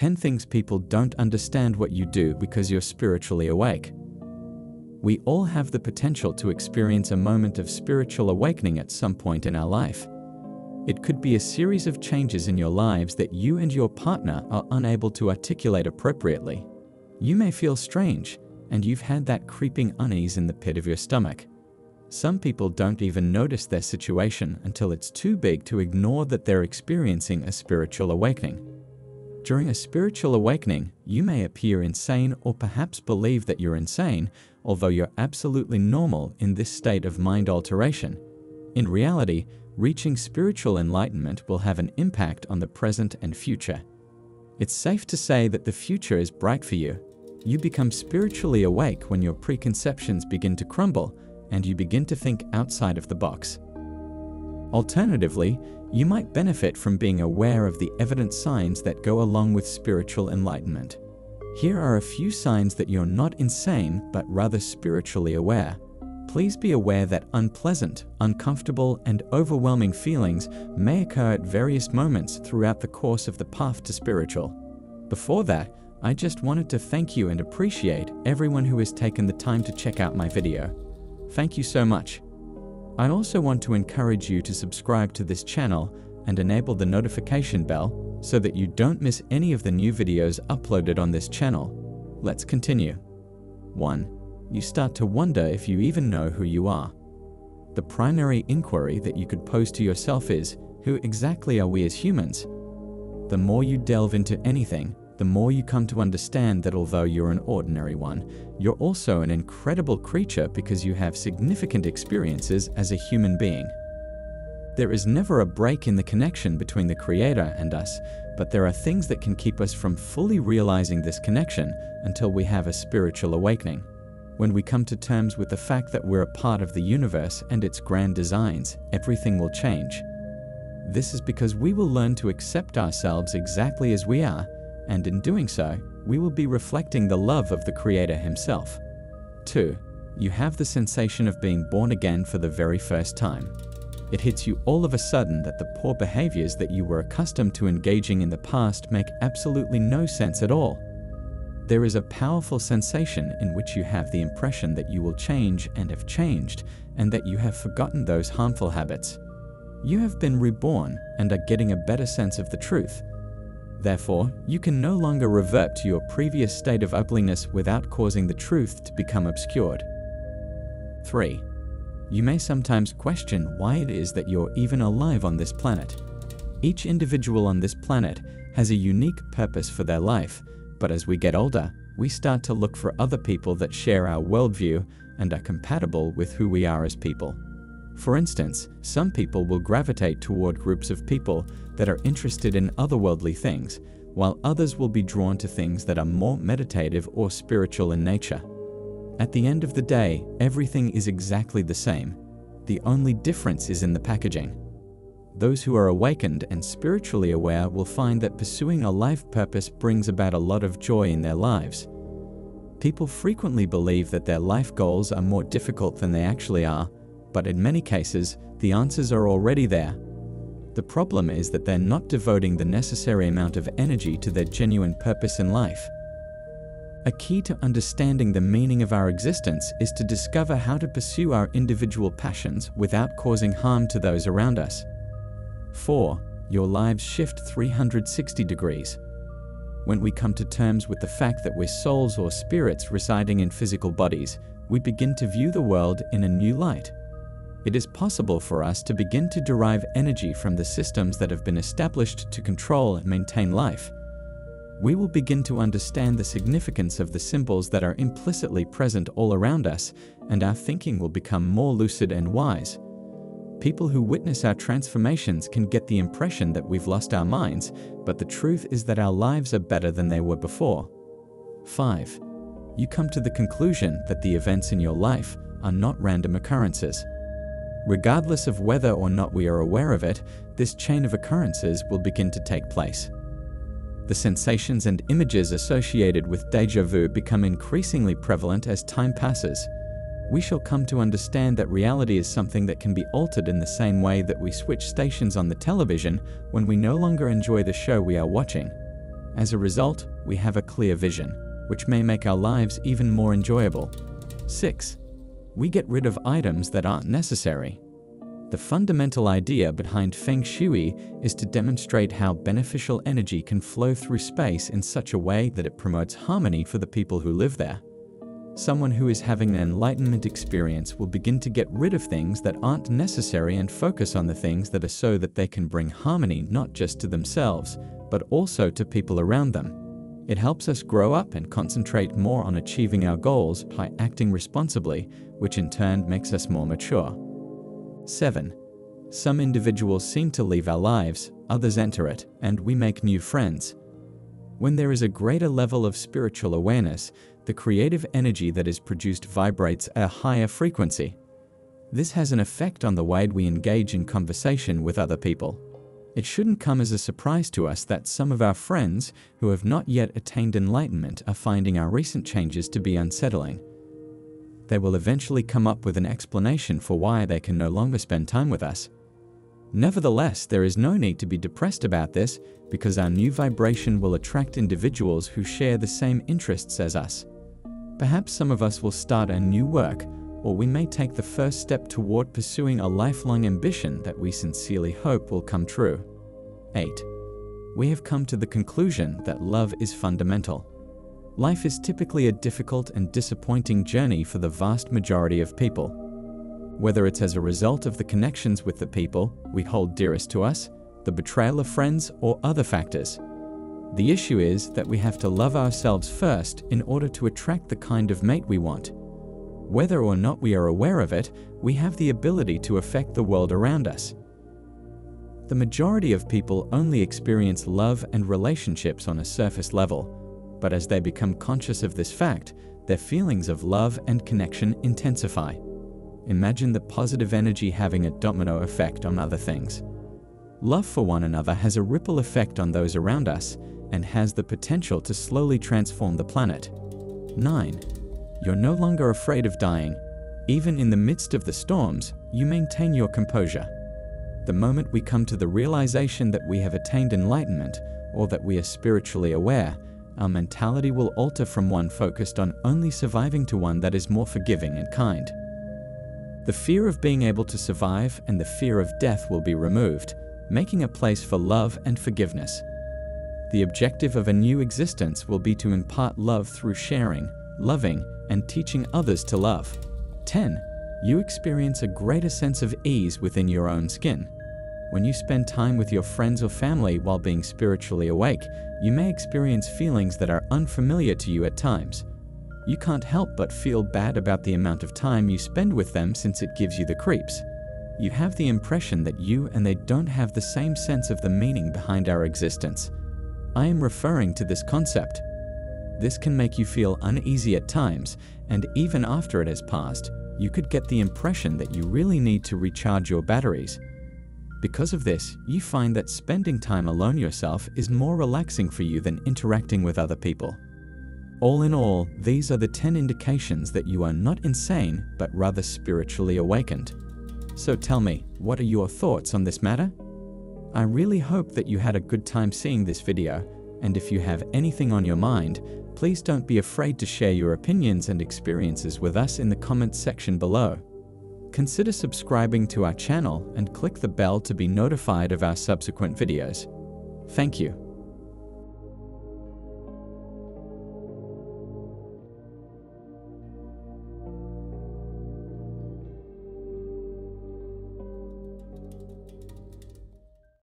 10 things people don't understand what you do because you're spiritually awake. We all have the potential to experience a moment of spiritual awakening at some point in our life. It could be a series of changes in your lives that you and your partner are unable to articulate appropriately. You may feel strange, and you've had that creeping unease in the pit of your stomach. Some people don't even notice their situation until it's too big to ignore that they're experiencing a spiritual awakening. During a spiritual awakening, you may appear insane or perhaps believe that you're insane, although you're absolutely normal in this state of mind alteration. In reality, reaching spiritual enlightenment will have an impact on the present and future. It's safe to say that the future is bright for you. You become spiritually awake when your preconceptions begin to crumble and you begin to think outside of the box. Alternatively, you might benefit from being aware of the evident signs that go along with spiritual enlightenment. Here are a few signs that you're not insane, but rather spiritually aware. Please be aware that unpleasant, uncomfortable, and overwhelming feelings may occur at various moments throughout the course of the path to spiritual. Before that, I just wanted to thank you and appreciate everyone who has taken the time to check out my video. Thank you so much. I also want to encourage you to subscribe to this channel and enable the notification bell so that you don't miss any of the new videos uploaded on this channel. Let's continue. 1. You start to wonder if you even know who you are. The primary inquiry that you could pose to yourself is, who exactly are we as humans? The more you delve into anything, the more you come to understand that although you're an ordinary one, you're also an incredible creature because you have significant experiences as a human being. There is never a break in the connection between the Creator and us, but there are things that can keep us from fully realizing this connection until we have a spiritual awakening. When we come to terms with the fact that we're a part of the universe and its grand designs, everything will change. This is because we will learn to accept ourselves exactly as we are, and in doing so, we will be reflecting the love of the Creator Himself. 2. You have the sensation of being born again for the very first time. It hits you all of a sudden that the poor behaviors that you were accustomed to engaging in the past make absolutely no sense at all. There is a powerful sensation in which you have the impression that you will change and have changed, and that you have forgotten those harmful habits. You have been reborn and are getting a better sense of the truth. Therefore, you can no longer revert to your previous state of ugliness without causing the truth to become obscured. 3. You may sometimes question why it is that you're even alive on this planet. Each individual on this planet has a unique purpose for their life, but as we get older, we start to look for other people that share our worldview and are compatible with who we are as people. For instance, some people will gravitate toward groups of people that are interested in otherworldly things, while others will be drawn to things that are more meditative or spiritual in nature. At the end of the day, everything is exactly the same. The only difference is in the packaging. Those who are awakened and spiritually aware will find that pursuing a life purpose brings about a lot of joy in their lives. People frequently believe that their life goals are more difficult than they actually are, but in many cases, the answers are already there. The problem is that they're not devoting the necessary amount of energy to their genuine purpose in life. A key to understanding the meaning of our existence is to discover how to pursue our individual passions without causing harm to those around us. 4. Your lives shift 360 degrees. When we come to terms with the fact that we're souls or spirits residing in physical bodies, we begin to view the world in a new light. It is possible for us to begin to derive energy from the systems that have been established to control and maintain life. We will begin to understand the significance of the symbols that are implicitly present all around us, and our thinking will become more lucid and wise. People who witness our transformations can get the impression that we've lost our minds, but the truth is that our lives are better than they were before. 5. You come to the conclusion that the events in your life are not random occurrences. Regardless of whether or not we are aware of it, this chain of occurrences will begin to take place. The sensations and images associated with déjà vu become increasingly prevalent as time passes. We shall come to understand that reality is something that can be altered in the same way that we switch stations on the television when we no longer enjoy the show we are watching. As a result, we have a clear vision, which may make our lives even more enjoyable. 6. We get rid of items that aren't necessary. The fundamental idea behind Feng Shui is to demonstrate how beneficial energy can flow through space in such a way that it promotes harmony for the people who live there. Someone who is having an enlightenment experience will begin to get rid of things that aren't necessary and focus on the things that are so that they can bring harmony not just to themselves, but also to people around them. It helps us grow up and concentrate more on achieving our goals by acting responsibly, which in turn makes us more mature. 7. Some individuals seem to leave our lives, others enter it, and we make new friends. When there is a greater level of spiritual awareness, the creative energy that is produced vibrates at a higher frequency. This has an effect on the way we engage in conversation with other people. It shouldn't come as a surprise to us that some of our friends who have not yet attained enlightenment are finding our recent changes to be unsettling. They will eventually come up with an explanation for why they can no longer spend time with us. Nevertheless, there is no need to be depressed about this because our new vibration will attract individuals who share the same interests as us. Perhaps some of us will start a new work, or we may take the first step toward pursuing a lifelong ambition that we sincerely hope will come true. 8. We have come to the conclusion that love is fundamental. Life is typically a difficult and disappointing journey for the vast majority of people. Whether it's as a result of the connections with the people we hold dearest to us, the betrayal of friends, or other factors. The issue is that we have to love ourselves first in order to attract the kind of mate we want. Whether or not we are aware of it, we have the ability to affect the world around us. The majority of people only experience love and relationships on a surface level, but as they become conscious of this fact, their feelings of love and connection intensify. Imagine the positive energy having a domino effect on other things. Love for one another has a ripple effect on those around us and has the potential to slowly transform the planet. 9. You're no longer afraid of dying. Even in the midst of the storms, you maintain your composure. The moment we come to the realization that we have attained enlightenment or that we are spiritually aware, our mentality will alter from one focused on only surviving to one that is more forgiving and kind. The fear of being able to survive and the fear of death will be removed, making a place for love and forgiveness. The objective of a new existence will be to impart love through sharing, loving, and teaching others to love. 10. You experience a greater sense of ease within your own skin. When you spend time with your friends or family while being spiritually awake, you may experience feelings that are unfamiliar to you at times. You can't help but feel bad about the amount of time you spend with them since it gives you the creeps. You have the impression that you and they don't have the same sense of the meaning behind our existence. I am referring to this concept. This can make you feel uneasy at times, and even after it has passed, you could get the impression that you really need to recharge your batteries. Because of this, you find that spending time alone yourself is more relaxing for you than interacting with other people. All in all, these are the 10 indications that you are not insane, but rather spiritually awakened. So tell me, what are your thoughts on this matter? I really hope that you had a good time seeing this video, and if you have anything on your mind, please don't be afraid to share your opinions and experiences with us in the comments section below. Consider subscribing to our channel and click the bell to be notified of our subsequent videos. Thank you.